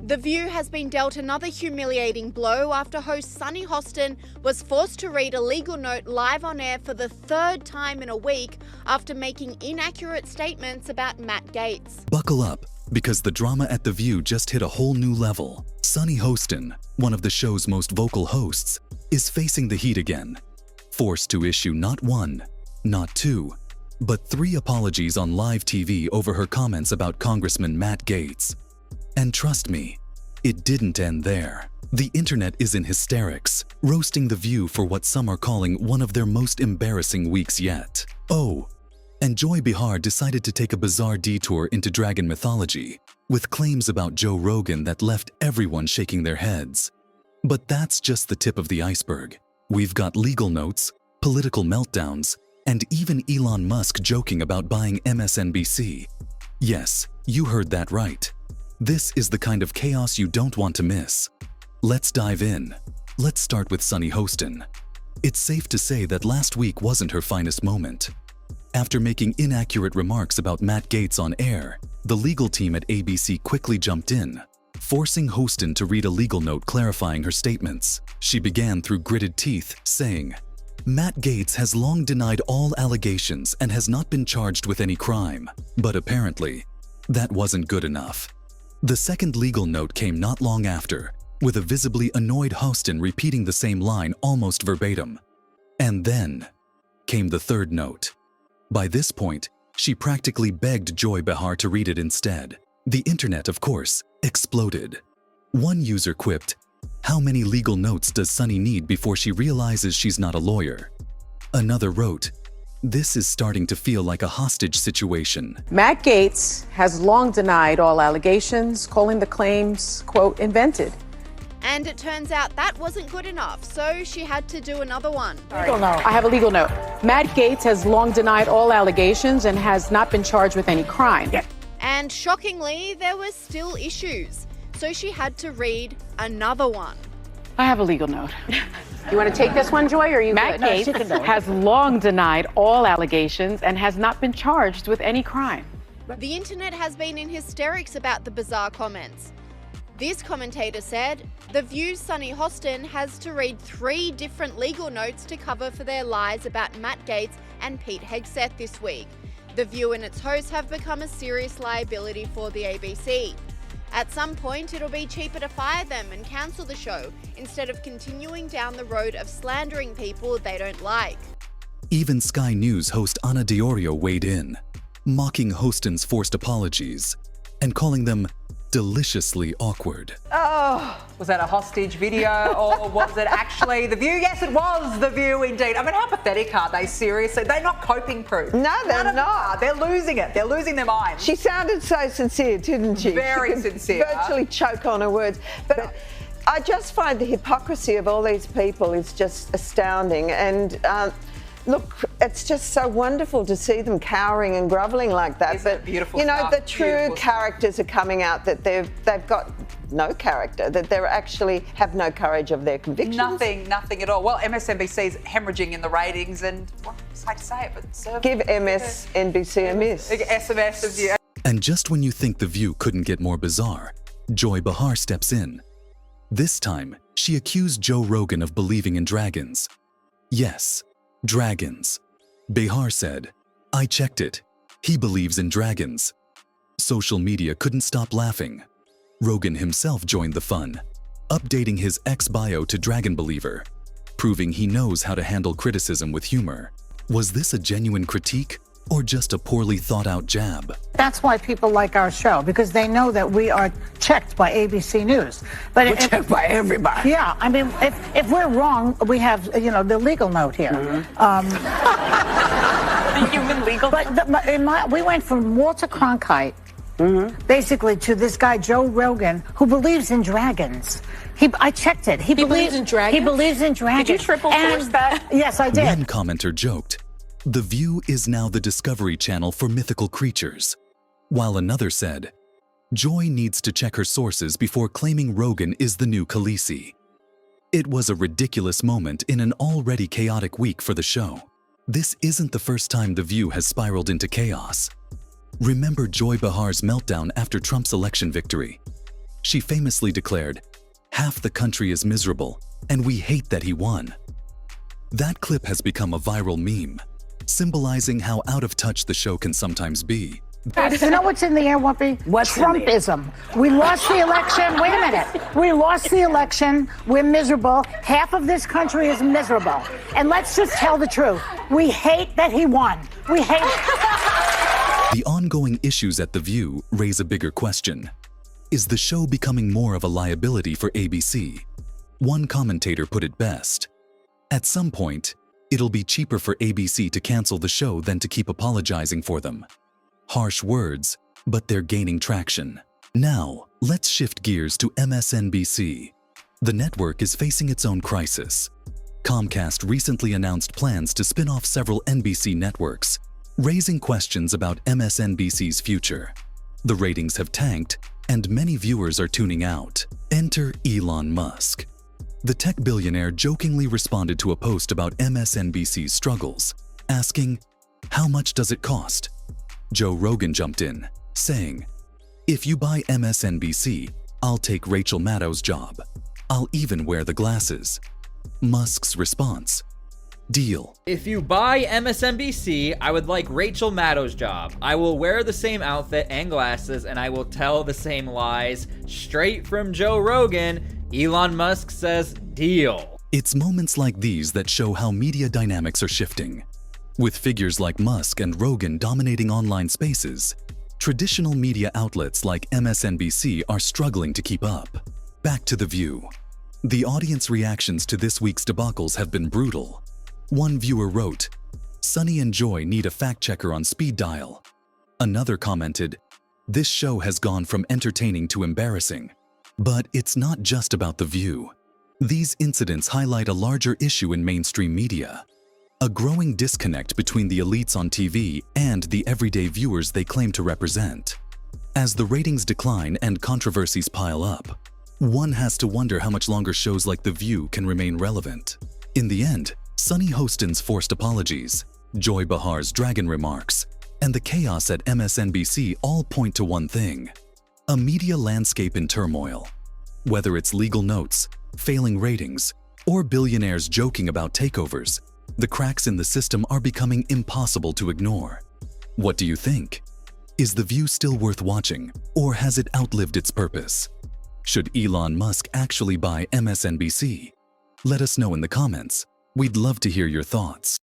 The View has been dealt another humiliating blow after host Sunny Hostin was forced to read a legal note live on air for the third time in a week after making inaccurate statements about Matt Gaetz. Buckle up, because the drama at The View just hit a whole new level. Sunny Hostin, one of the show's most vocal hosts, is facing the heat again. Forced to issue not one, not two, but 3 apologies on live TV over her comments about Congressman Matt Gaetz. And trust me, it didn't end there. The internet is in hysterics, roasting The View for what some are calling one of their most embarrassing weeks yet. Oh, and Behar decided to take a bizarre detour into dragon mythology, with claims about Joe Rogan that left everyone shaking their heads. But that's just the tip of the iceberg. We've got legal notes, political meltdowns, and even Elon Musk joking about buying MSNBC. Yes, you heard that right. This is the kind of chaos you don't want to miss. Let's dive in. Let's start with Sunny Hostin. It's safe to say that last week wasn't her finest moment. After making inaccurate remarks about Matt Gaetz on air, the legal team at ABC quickly jumped in, forcing Hostin to read a legal note clarifying her statements. She began through gritted teeth, saying, "Matt Gaetz has long denied all allegations and has not been charged with any crime." But apparently, that wasn't good enough. The second legal note came not long after, with a visibly annoyed Hostin repeating the same line almost verbatim. And then came the third note. By this point, she practically begged Behar to read it instead. The internet, of course, exploded. One user quipped, "How many legal notes does Sunny need before she realizes she's not a lawyer?" Another wrote, "This is starting to feel like a hostage situation." Matt Gaetz has long denied all allegations, calling the claims, quote, invented. And it turns out that wasn't good enough, so she had to do another one. Legal note. I have a legal note. Matt Gaetz has long denied all allegations and has not been charged with any crime. And shockingly, there were still issues, so she had to read another one. I have a legal note. You want to take this one, Joy, or are you Matt Gaetz has long denied all allegations and has not been charged with any crime. The internet has been in hysterics about the bizarre comments. This commentator said, The View's Sunny Hostin has to read 3 different legal notes to cover for their lies about Matt Gaetz and Pete Hegseth this week. The View and its hosts have become a serious liability for the ABC. At some point, it'll be cheaper to fire them and cancel the show instead of continuing down the road of slandering people they don't like. Even Sky News host Ana Diorio weighed in, mocking Hostin's forced apologies and calling them deliciously awkward. Oh, was that a hostage video or was it actually The View? Yes, it was The View indeed. I mean, how pathetic are they, seriously? They're not coping proof. No, they're not. They're losing it. They're losing their minds. She sounded so sincere, didn't she? Very sincere. Virtually choke on her words. But I just find the hypocrisy of all these people is just astounding. And look, it's just so wonderful to see them cowering and grovelling like that. Isn't it beautiful you know, stuff? the true Beautiful characters are coming out, that they've got no character, that they actually have no courage of their convictions. Nothing at all. Well, MSNBC's hemorrhaging in the ratings and, well, I hate to say it, but give MSNBC a miss. SMS of you. And just when you think The View couldn't get more bizarre, Behar steps in. This time, she accused Joe Rogan of believing in dragons. Yes, dragons. Behar said, "I checked it. He believes in dragons." Social media couldn't stop laughing. Rogan himself joined the fun, updating his ex-bio to Dragon Believer, proving he knows how to handle criticism with humor. Was this a genuine critique or just a poorly thought-out jab? That's why people like our show, because they know that we are checked by ABC News. But we're checked by everybody. Yeah, I mean, if we're wrong, we have, the legal note here. The human legal But we went from Walter Cronkite, basically, to this guy, Joe Rogan, who believes in dragons. I checked it. He believes in dragons? He believes in dragons. Did you triple force that? Yes, I did. One commenter joked, "The View is now the Discovery Channel for mythical creatures," while another said, "Joy needs to check her sources before claiming Rogan is the new Khaleesi." It was a ridiculous moment in an already chaotic week for the show. This isn't the first time The View has spiraled into chaos. Remember Behar's meltdown after Trump's election victory? she famously declared, "Half the country is miserable, and we hate that he won." That clip has become a viral meme, symbolizing how out of touch the show can sometimes be. You know what's in the air, Whoopi? Trumpism. We lost the election. Wait a minute. We lost the election. We're miserable. Half of this country is miserable. And let's just tell the truth. We hate that he won. We hate it. The ongoing issues at The View raise a bigger question. Is the show becoming more of a liability for ABC? One commentator put it best. At some point, it'll be cheaper for ABC to cancel the show than to keep apologizing for them. Harsh words, but they're gaining traction. Now, let's shift gears to MSNBC. The network is facing its own crisis. Comcast recently announced plans to spin off several NBC networks, raising questions about MSNBC's future. The ratings have tanked, and many viewers are tuning out. Enter Elon Musk. The tech billionaire jokingly responded to a post about MSNBC's struggles, asking, "How much does it cost?" Joe Rogan jumped in, saying, "If you buy MSNBC, I'll take Rachel Maddow's job. I'll even wear the glasses." Musk's response, "Deal." If you buy MSNBC, I would like Rachel Maddow's job. I will wear the same outfit and glasses, and I will tell the same lies. Straight from Joe Rogan, Elon Musk says, "Deal." It's moments like these that show how media dynamics are shifting. With figures like Musk and Rogan dominating online spaces, traditional media outlets like MSNBC are struggling to keep up. Back to The View. The audience reactions to this week's debacles have been brutal. One viewer wrote, "Sunny and Joy need a fact-checker on speed dial." Another commented, "This show has gone from entertaining to embarrassing." But it's not just about The View. These incidents highlight a larger issue in mainstream media. A growing disconnect between the elites on TV and the everyday viewers they claim to represent. As the ratings decline and controversies pile up, one has to wonder how much longer shows like The View can remain relevant. In the end, Sunny Hostin's forced apologies, Joy Behar's dragon remarks, and the chaos at MSNBC all point to one thing: a media landscape in turmoil. Whether it's legal notes, failing ratings, or billionaires joking about takeovers, the cracks in the system are becoming impossible to ignore. What do you think? Is The View still worth watching, or has it outlived its purpose? Should Elon Musk actually buy MSNBC? Let us know in the comments. We'd love to hear your thoughts.